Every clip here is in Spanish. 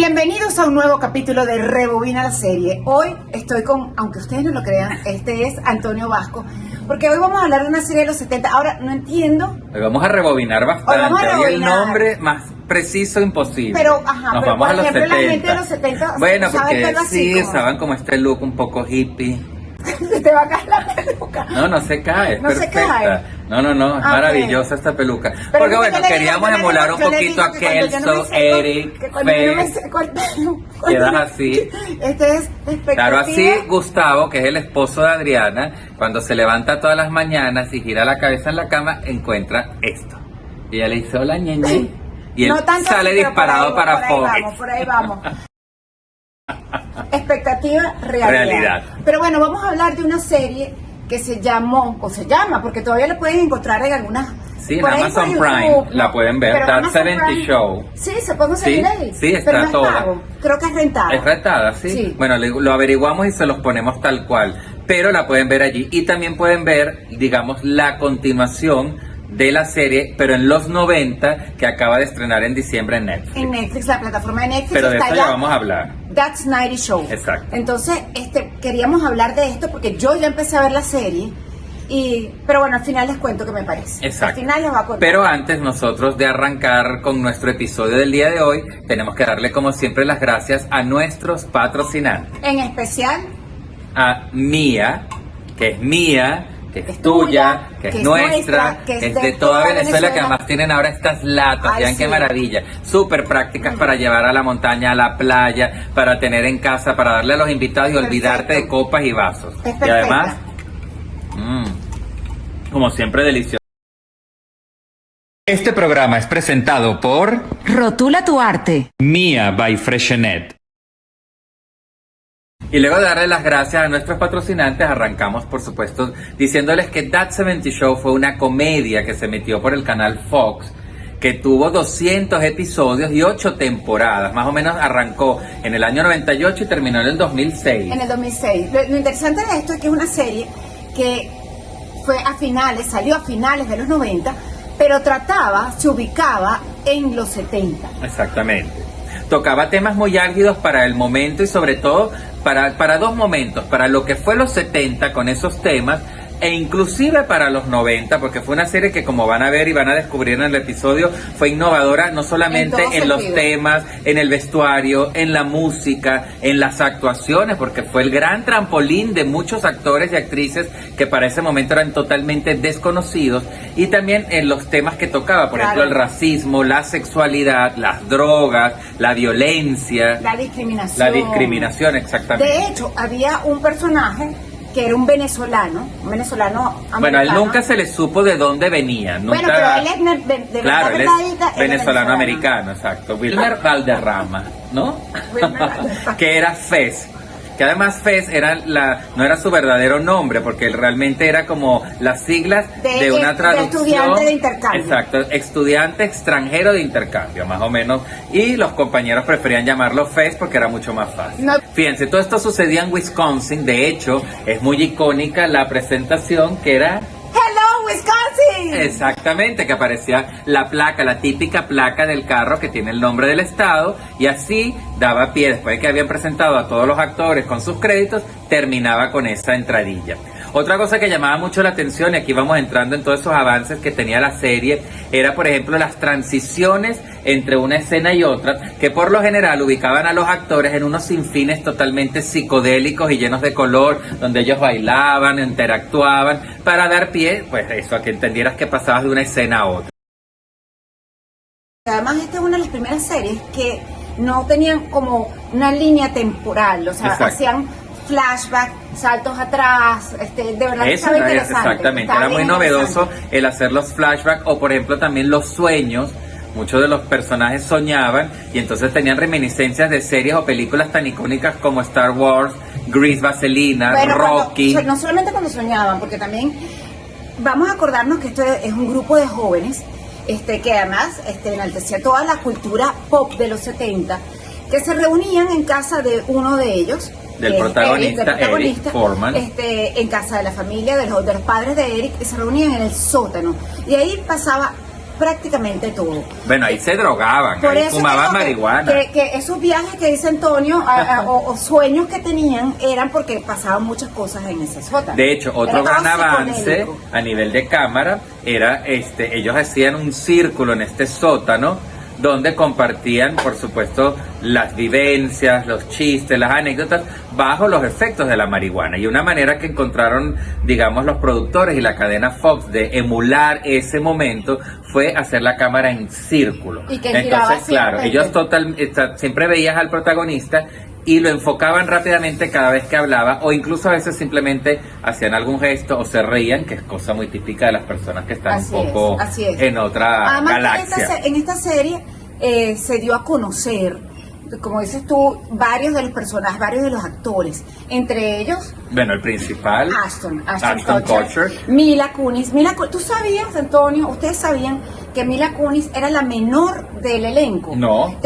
Bienvenidos a un nuevo capítulo de Rebobina la Serie. Hoy estoy con, aunque ustedes no lo crean, este es Antonio Vasco, porque hoy vamos a hablar de una serie de los 70. Ahora, no entiendo. Hoy vamos a rebobinar bastante. Hoy vamos a rebobinar. Hoy el nombre más preciso imposible. Pero, Nos pero vamos por a los ejemplo, 70. la gente de los 70 bueno, sabe el porque pelo así, sí, como... usaban como este look un poco hippie. Se te va a caer la peluca. No se cae, es No se perfecta. cae. No, es maravillosa esta peluca. Pero Porque no, bueno, yo le digo, queríamos yo le emular digo, un yo le poquito digo a que cuando yo no me Kelso, seco, Eric, que cuando yo no me Fez. seco el pelo, Quedas así. Este es expectativa. Claro, así Gustavo, que es el esposo de Adriana, cuando se levanta todas las mañanas y gira la cabeza en la cama, encuentra esto. Y ella le dice, hola, ñeñe. Y él No tanto sale así, pero disparado para Fox. Por ahí vamos. Expectativa, realidad. Pero bueno, vamos a hablar de una serie que se llamó, o se llama, porque todavía la pueden encontrar en algunas... Sí, en por ahí Amazon por Prime YouTube, la pueden ver, pero That Amazon 70 Prime, Show. Sí, se puede conseguir ahí. Sí, está pero no es toda. pago. Creo que es rentada. Es retada, ¿sí? Sí. Bueno, lo averiguamos y se los ponemos tal cual, pero la pueden ver allí. Y también pueden ver, digamos, la continuación de la serie, pero en los 90, que acaba de estrenar en diciembre en Netflix. En Netflix, la plataforma de Netflix. Pero de está eso ya vamos a hablar. That's 90 Show. Exacto. Entonces, queríamos hablar de esto porque yo ya empecé a ver la serie. Pero bueno, al final les cuento qué me parece. Exacto. Al final les va a contar. Pero antes nosotros de arrancar con nuestro episodio del día de hoy, tenemos que darle como siempre las gracias a nuestros patrocinantes. En especial A Mía, que es mía, que es tuya, que es nuestra, que es de toda Venezuela, que además tienen ahora estas latas. Ay, Vean sí. qué maravilla, súper prácticas para llevar a la montaña, a la playa, para tener en casa, para darle a los invitados y olvidarte de copas y vasos. Es Y perfecta. además, como siempre, delicioso. Este programa es presentado por Rotula tu arte. Mía by Freshenet. Y luego de darle las gracias a nuestros patrocinantes, arrancamos por supuesto diciéndoles que That 70 Show fue una comedia que se emitió por el canal Fox, que tuvo 200 episodios y 8 temporadas. Más o menos arrancó en el año 98 y terminó en el 2006. En el 2006. Lo interesante de esto es que es una serie que salió a finales de los 90, pero se ubicaba en los 70. Exactamente. Tocaba temas muy álgidos para el momento y sobre todo para dos momentos, para lo que fue los 70 con esos temas e inclusive para los 90, porque fue una serie que, como van a ver y van a descubrir en el episodio, fue innovadora no solamente en los temas, en el vestuario, en la música, en las actuaciones, porque fue el gran trampolín de muchos actores y actrices que para ese momento eran totalmente desconocidos, y también en los temas que tocaba, por ejemplo, el racismo, la sexualidad, las drogas, la violencia, La discriminación. La discriminación, exactamente. De hecho, había un personaje que era un venezolano americano. Bueno, a él nunca se le supo de dónde venía. Nunca... Bueno, pero él es de claro, él verdad, es venezolano-americano, exacto. Wilmer Valderrama, ¿no? Que era Fez. Que además Fez no era su verdadero nombre, porque él realmente era como las siglas de una traducción. De estudiante de intercambio. Exacto, estudiante extranjero de intercambio, más o menos. Y los compañeros preferían llamarlo Fez porque era mucho más fácil. No. Fíjense, todo esto sucedía en Wisconsin. De hecho, es muy icónica la presentación que era... ¡Hello, Wisconsin! Exactamente, que aparecía la placa, la típica placa del carro que tiene el nombre del estado, y así daba pie, después de que habían presentado a todos los actores con sus créditos, terminaba con esa entradilla. Otra cosa que llamaba mucho la atención, y aquí vamos entrando en todos esos avances que tenía la serie, era por ejemplo las transiciones entre una escena y otra, que por lo general ubicaban a los actores en unos sinfines totalmente psicodélicos y llenos de color, donde ellos bailaban, interactuaban, para dar pie, pues eso, a que entendieras que pasabas de una escena a otra. Además, esta es una de las primeras series que no tenían como una línea temporal, o sea, Exacto. hacían flashback, saltos atrás, de verdad Eso estaba era, interesante. exactamente, Estaba era muy bien novedoso interesante. el hacer los flashbacks o por ejemplo también los sueños. Muchos de los personajes soñaban y entonces tenían reminiscencias de series o películas tan icónicas como Star Wars, Grease Vaselina, Bueno, Rocky. no solamente cuando soñaban, porque también vamos a acordarnos que esto es un grupo de jóvenes que además enaltecía toda la cultura pop de los 70, que se reunían en casa de uno de ellos, del protagonista, Eric Foreman, en casa de la familia, de los padres de Eric, que se reunían en el sótano. Y ahí pasaba prácticamente todo. Bueno, ahí se drogaban, Por ahí eso fumaban digo marihuana. que esos viajes que dice Antonio o sueños que tenían eran porque pasaban muchas cosas en ese sótano. De hecho, otro Era gran todo avance psicodélico. a nivel de cámara era ellos hacían un círculo en este sótano donde compartían, por supuesto, las vivencias, los chistes, las anécdotas, bajo los efectos de la marihuana. Y una manera que encontraron, digamos, los productores y la cadena Fox de emular ese momento fue hacer la cámara en círculo. Y que giraba Entonces, claro, siempre. ellos siempre veías al protagonista y lo enfocaban rápidamente cada vez que hablaba, o incluso a veces simplemente hacían algún gesto o se reían, que es cosa muy típica de las personas que están un poco así es. en otra Además, galaxia. en esta serie se dio a conocer, como dices tú, varios de los personajes, varios de los actores, entre ellos Bueno, el principal, Ashton Kutcher. Mila Kunis. ¿Tú sabías, Antonio? ¿Ustedes sabían que Mila Kunis era la menor del elenco? No.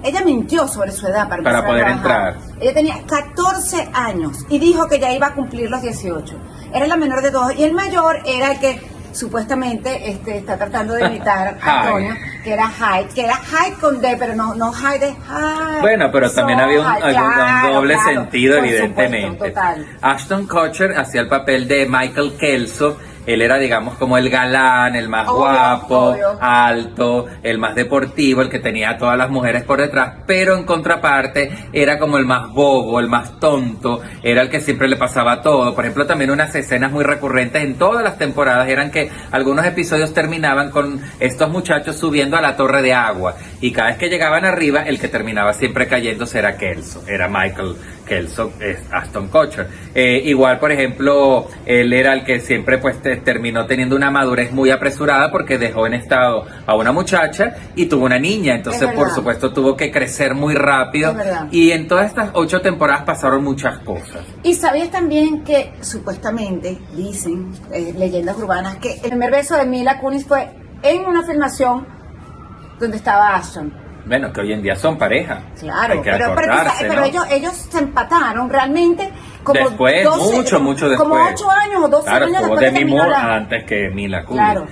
Ella mintió sobre su edad para empezar poder a trabajar. entrar. Ella tenía 14 años y dijo que ya iba a cumplir los 18. Era la menor de todos y el mayor era el que supuestamente está tratando de imitar a Antonio, que era Hyde con D, pero no Hyde de Hyde. Bueno, pero también había un Claro, doble claro, sentido, por evidentemente. supuesto, total. Ashton Kutcher hacía el papel de Michael Kelso. Él era, digamos, como el galán, el más Obvio, guapo, obvio. alto, el más deportivo, el que tenía a todas las mujeres por detrás, pero en contraparte era como el más bobo, el más tonto, era el que siempre le pasaba todo. Por ejemplo, también unas escenas muy recurrentes en todas las temporadas eran que algunos episodios terminaban con estos muchachos subiendo a la torre de agua, y cada vez que llegaban arriba, el que terminaba siempre cayéndose era Kelso, era Michael Kelso, Ashton Kutcher. Igual, por ejemplo, él era el que siempre pues terminó teniendo una madurez muy apresurada porque dejó en estado a una muchacha y tuvo una niña, entonces por supuesto tuvo que crecer muy rápido, y en todas estas 8 temporadas pasaron muchas cosas. Y sabías también que supuestamente dicen leyendas urbanas que el primer beso de Mila Kunis fue en una filmación donde estaba Ashton. Bueno, que hoy en día son pareja. Claro, hay que pero acordarse, ¿no? ellos se empataron realmente como Después, 12, mucho después. Como 8 años o 12 claro, años estuvo después que Demi terminó Moore la... antes que Mila Kunis. Claro.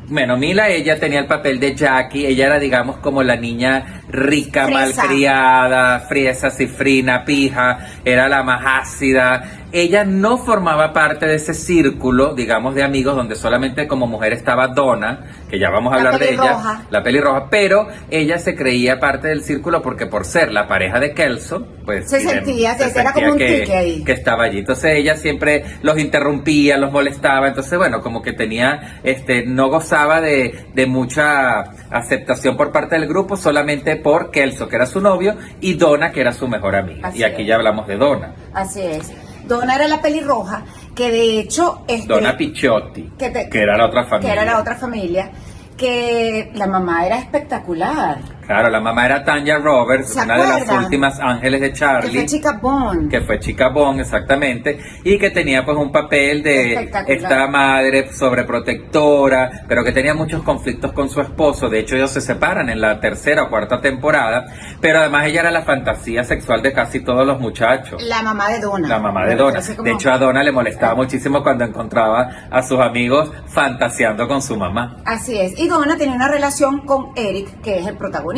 Bueno, Mila, ella tenía el papel de Jackie, ella era, digamos, como la niña rica, Fresa. malcriada, friesa, cifrina, pija, era la más ácida. Ella no formaba parte de ese círculo, digamos, de amigos donde solamente como mujer estaba Donna, que ya vamos a hablar de ella, la pelirroja, pero ella se creía parte del círculo porque por ser la pareja de Kelso, pues Se sentía como un tique ahí. que estaba allí. Entonces ella siempre los interrumpía, los molestaba, entonces bueno, como que tenía, no gozaba de mucha aceptación por parte del grupo, solamente por Kelso, que era su novio, y Donna, que era su mejor amiga. Así y aquí es. ya hablamos de Donna. Así es. Donna era la pelirroja, que de hecho... Donna Picciotti, que era la otra familia. Que era la otra familia, que la mamá era espectacular. Claro, la mamá era Tanya Roberts, ¿Se una de las acuerdan? últimas ángeles de Charlie. Que fue Chica Bond. Que fue Chica Bond, exactamente, y que tenía pues un papel de esta madre sobreprotectora, pero que tenía muchos conflictos con su esposo. De hecho, ellos se separan en la 3ª o 4ª temporada, pero además ella era la fantasía sexual de casi todos los muchachos. La mamá de Donna. La mamá de Donna. De hecho, a Donna le molestaba muchísimo cuando encontraba a sus amigos fantaseando con su mamá. Así es. Y Donna tenía una relación con Eric, que es el protagonista.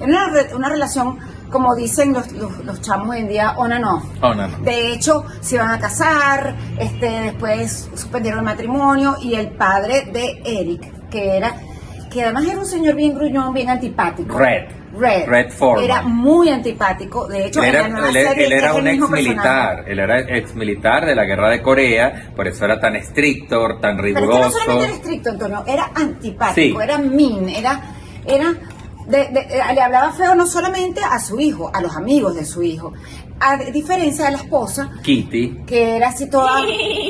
Era una relación, como dicen los chamos hoy en día, on and off. On and off. De hecho, se iban a casar, después suspendieron el matrimonio, y el padre de Eric, que además era un señor bien gruñón, bien antipático. Red Foreman. Era muy antipático. De hecho, él era un ex militar. Él era ex militar de la guerra de Corea, por eso era tan estricto, tan riguroso. Pero no solamente era estricto, Antonio, era antipático, era mean, le hablaba feo no solamente a su hijo, a los amigos de su hijo. A diferencia de la esposa, Kitty, que era así toda...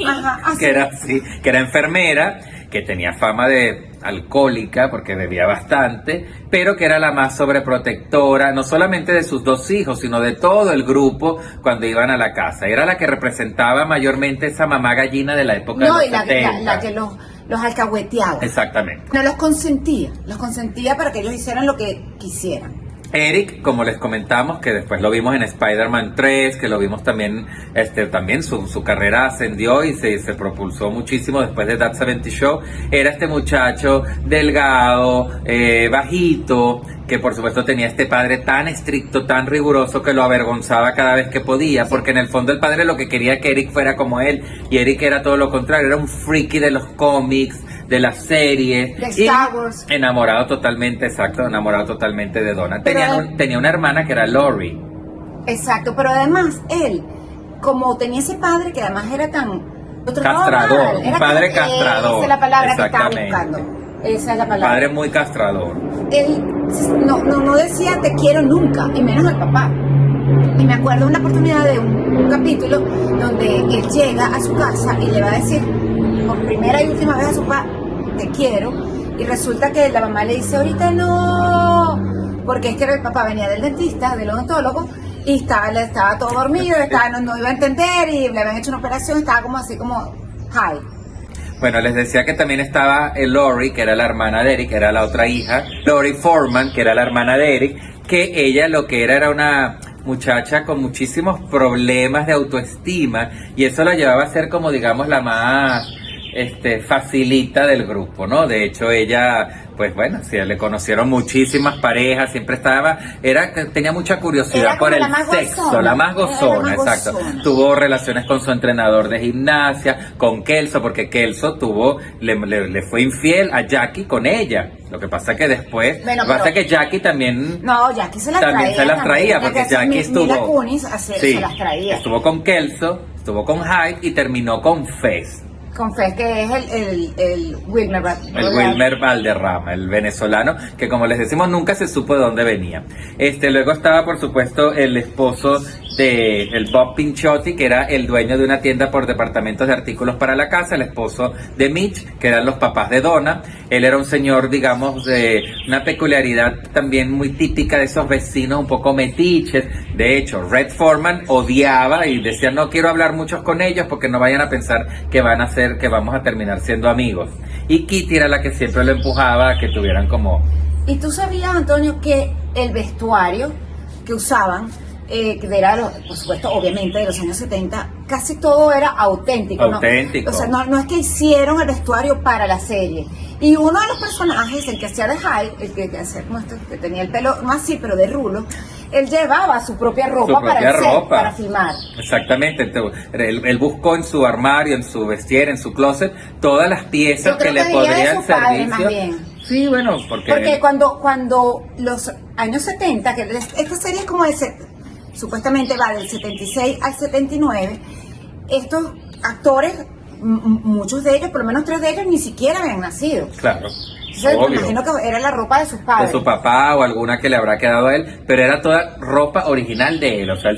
Ajá, así. que era enfermera, que tenía fama de alcohólica porque bebía bastante, pero que era la más sobreprotectora, no solamente de sus 2 hijos, sino de todo el grupo cuando iban a la casa. Era la que representaba mayormente esa mamá gallina de la época de los 70. La que los alcahueteaba. Exactamente. No, los consentía para que ellos hicieran lo que quisieran. Eric, como les comentamos, que después lo vimos en Spider-Man 3, que lo vimos también, también su carrera ascendió y se propulsó muchísimo después de That 70 Show. Era este muchacho delgado, bajito, que por supuesto tenía este padre tan estricto, tan riguroso, que lo avergonzaba cada vez que podía, porque en el fondo el padre lo que quería que Eric fuera como él, y Eric era todo lo contrario, era un friki de los cómics, de las series, de Star Wars. Enamorado totalmente, exacto, enamorado totalmente de Donna. Pero Tenía una hermana que era Lori. Exacto, pero además él, como tenía ese padre que además era tan... Castrador, un padre castrador. Esa es la palabra que estaba Exactamente. buscando. Esa es la palabra. Padre muy castrador. Él no decía te quiero nunca, y menos al papá. Y me acuerdo una oportunidad de un capítulo donde él llega a su casa y le va a decir por primera y última vez a su papá, te quiero, y resulta que la mamá le dice, ahorita no, porque es que el papá venía del dentista, del odontólogo, y estaba todo dormido, no iba a entender, y le habían hecho una operación, estaba como así como high. Bueno, les decía que también estaba Lori, que era la hermana de Eric, que era la otra hija, Lori Foreman, que era la hermana de Eric, que ella lo que era una muchacha con muchísimos problemas de autoestima, y eso la llevaba a ser como, digamos, la más facilita del grupo, ¿no? De hecho, ella, pues bueno, sí, le conocieron muchísimas parejas, siempre tenía mucha curiosidad Era por como el la más sexo, gozona. la más gozona, Era la más exacto. gozona. Tuvo relaciones con su entrenador de gimnasia, con Kelso, porque Kelso le fue infiel a Jackie con ella. Lo que pasa que después, que Jackie también... No, Jackie se las traía, porque Jackie estuvo... Mila Kunis se las traía. Estuvo con Kelso, estuvo con Hyde y terminó con Fez. Con Fez, que es el Wilmer Wilmer Valderrama, el venezolano, que como les decimos nunca se supo de dónde venía. Luego estaba por supuesto el esposo de el Bob Pinchotti, que era el dueño de una tienda por departamentos de artículos para la casa, el esposo de Mitch, que eran los papás de Donna. Él era un señor, digamos, de una peculiaridad también muy típica de esos vecinos un poco metiches. De hecho, Red Foreman odiaba y decía, no quiero hablar mucho con ellos porque no vayan a pensar que vamos a terminar siendo amigos. Y Kitty era la que siempre lo empujaba a que tuvieran como... ¿Y tú sabías, Antonio, que el vestuario que usaban, que era, por supuesto, obviamente de los años 70, casi todo era auténtico? Auténtico. ¿No? O sea, no es que hicieron el vestuario para la serie. Y uno de los personajes, el que hacía de Hyde, el que tenía el pelo más así, pero de rulo, él llevaba su propia ropa para el set, para filmar. Exactamente. Él buscó en su armario, en su vestir, en su closet, todas las piezas que le podrían servir. Sí, bueno, porque cuando los años 70, que esta serie es como supuestamente va del 76 al 79, estos actores, muchos de ellos, por lo menos 3 de ellos, ni siquiera habían nacido. Claro. Entonces, me imagino que era la ropa de sus padres. De su papá o alguna que le habrá quedado a él, pero era toda ropa original de él. O sea,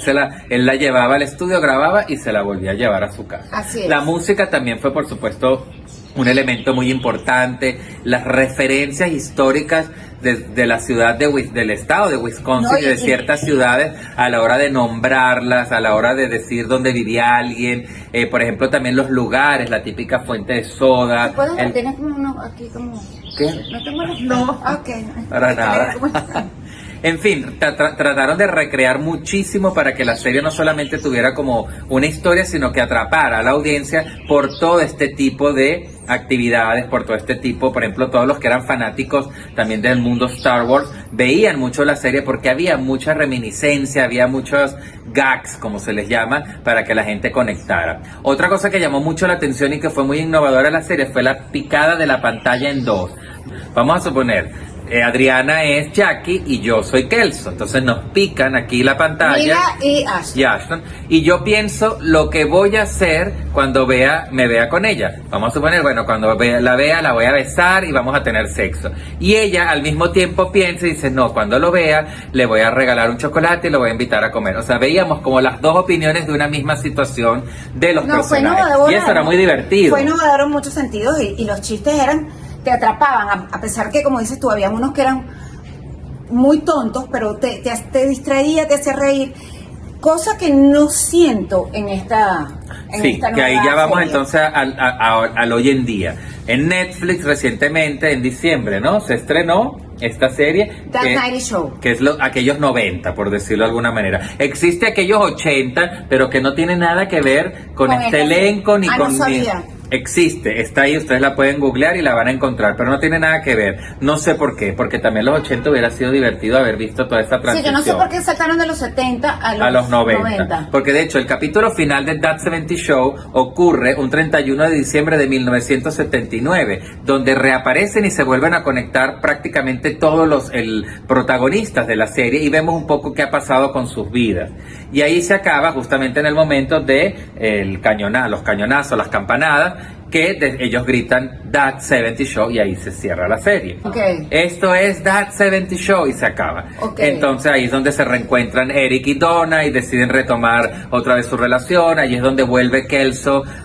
él la llevaba al estudio, grababa y se la volvía a llevar a su casa. Así es. La música también fue, por supuesto, un elemento muy importante. Las referencias históricas de la ciudad del estado de Wisconsin y de ciertas ciudades a la hora de nombrarlas, a la hora de decir dónde vivía alguien, por ejemplo también los lugares, la típica fuente de soda. ¿Tienes como uno aquí como... ¿Qué? ¿No te mueres? No, ok. Para nada. En fin, trataron de recrear muchísimo para que la serie no solamente tuviera como una historia, sino que atrapara a la audiencia por todo este tipo de actividades, por todo este tipo, por ejemplo, todos los que eran fanáticos también del mundo Star Wars, veían mucho la serie porque había mucha reminiscencia, había muchos gags, como se les llama, para que la gente conectara. Otra cosa que llamó mucho la atención y que fue muy innovadora en la serie fue la picada de la pantalla en dos. Vamos a suponer... Adriana es Jackie y yo soy Kelso, entonces nos pican aquí la pantalla. Mira y Ashton. Y yo pienso lo que voy a hacer cuando me vea con ella. Vamos a suponer, bueno, cuando la vea la voy a besar y vamos a tener sexo. Y ella al mismo tiempo piensa y dice, no, cuando lo vea le voy a regalar un chocolate y lo voy a invitar a comer. O sea, veíamos como las dos opiniones de una misma situación de los personajes. Y eso era muy divertido. Fue innovador en muchos sentidos y los chistes te atrapaban, a pesar que, como dices tú, había unos que eran muy tontos, pero te distraía, te hacía reír, cosa que no siento en esta que ahí ya vamos serie. Entonces al hoy en día. En Netflix recientemente, en diciembre, ¿no? Se estrenó esta serie, That 90 Show. que es aquellos 90, por decirlo de alguna manera. Existe aquellos 80, pero que no tiene nada que ver con este elenco ni no con... sabía. Existe, está ahí, ustedes la pueden googlear y la van a encontrar, pero no tiene nada que ver. No sé por qué, porque también los 80 hubiera sido divertido haber visto toda esta Sí, transición. yo no sé por qué saltaron de los 70 A los 90. Porque de hecho el capítulo final de That 70 Show ocurre un 31 de diciembre de 1979, donde reaparecen y se vuelven a conectar prácticamente todos los protagonistas de la serie y vemos un poco qué ha pasado con sus vidas. Y ahí se acaba justamente en el momento de los cañonazos, las campanadas, que ellos gritan That 70 Show y ahí se cierra la serie. Okay. Esto es That 70 Show y se acaba. Okay. Entonces ahí es donde se reencuentran Eric y Donna y deciden retomar otra vez su relación. Ahí es donde vuelve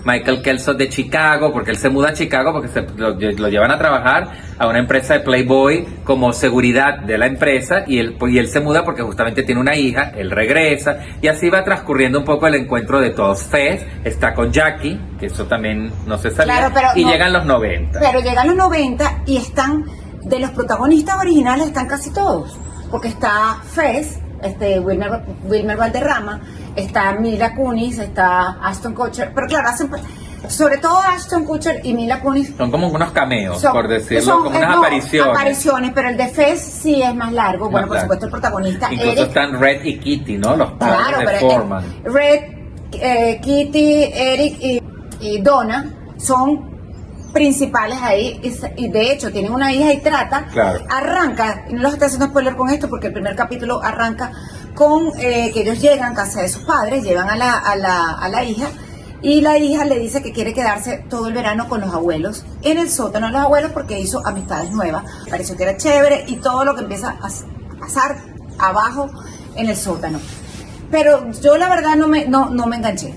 Michael Kelso de Chicago, porque él se muda a Chicago porque lo llevan a trabajar a una empresa de Playboy como seguridad de la empresa y él se muda porque justamente tiene una hija, él regresa y así va transcurriendo un poco el encuentro de todos. Fez está con Jackie, que eso también no se sabía, claro, y llegan los 90. Pero llegan los 90 y están, de los protagonistas originales están casi todos, porque está Fez, Wilmer Valderrama, está Mila Kunis, está Ashton Kutcher, pero claro, sobre todo Ashton Kutcher y Mila Kunis son como unos cameos, por decirlo, como unas apariciones, pero el de Fez sí es más largo. Bueno, por supuesto el protagonista incluso Eric, están Red y Kitty, ¿no? Los padres de pero Foreman. Red, Kitty, Eric y Donna son principales ahí y de hecho tienen una hija y trata. Claro. Arranca, y no los estoy haciendo spoiler con esto porque el primer capítulo arranca con que ellos llegan a casa de sus padres, llevan a la hija y la hija le dice que quiere quedarse todo el verano con los abuelos en el sótano de los abuelos porque hizo amistades nuevas, pareció que era chévere y todo lo que empieza a pasar abajo en el sótano. Pero yo la verdad no me enganché.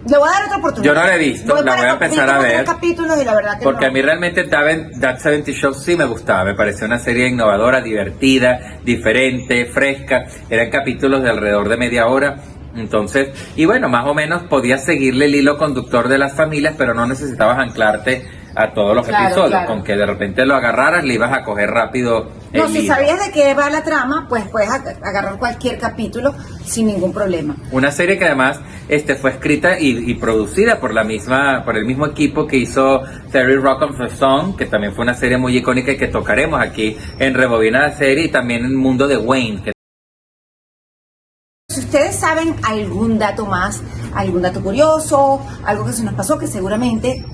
Le voy a dar otra oportunidad. Yo no la he visto, la voy a empezar a ver. Capítulos y la verdad que porque no. a mí realmente That 70 Show sí me gustaba, me pareció una serie innovadora, divertida, diferente, fresca. Eran capítulos de alrededor de media hora. Entonces, y bueno, más o menos podías seguirle el hilo conductor de las familias, pero no necesitabas anclarte a todos los episodios. Claro. Con que de repente lo agarraras, le ibas a coger rápido el No, si hilo. sabías de qué va la trama, pues puedes agarrar cualquier capítulo sin ningún problema. Una serie que además fue escrita y producida por el mismo equipo que hizo 30 Rock of the Sun, que también fue una serie muy icónica y que tocaremos aquí en Rebobina la Serie, y también en el mundo de Wayne. Si ustedes saben algún dato más, algún dato curioso, algo que se nos pasó, que seguramente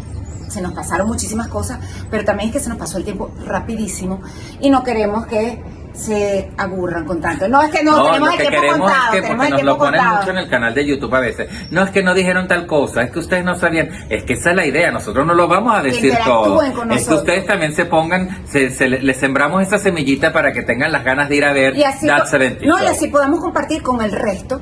se nos pasaron muchísimas cosas, pero también es que se nos pasó el tiempo rapidísimo y no queremos que se aburran con tanto. No, es que no tenemos el tiempo contado. Es que porque nos lo ponen mucho en el canal de YouTube a veces. No es que no dijeron tal cosa, es que ustedes no sabían. Es que esa es la idea, nosotros no lo vamos a decir todo. Es que ustedes también se pongan, les sembramos esa semillita para que tengan las ganas de ir a ver That 70 Show. Y así podamos compartir con el resto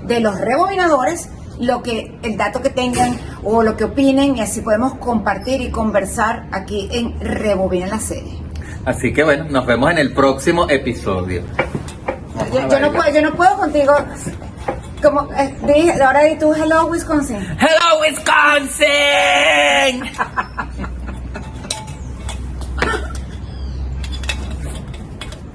de los rebobinadores el dato que tengan o lo que opinen, y así podemos compartir y conversar aquí en Rebobina la Serie. Así que bueno, nos vemos en el próximo episodio. Yo no puedo contigo. Como ahora di tú Hello Wisconsin. Hello Wisconsin.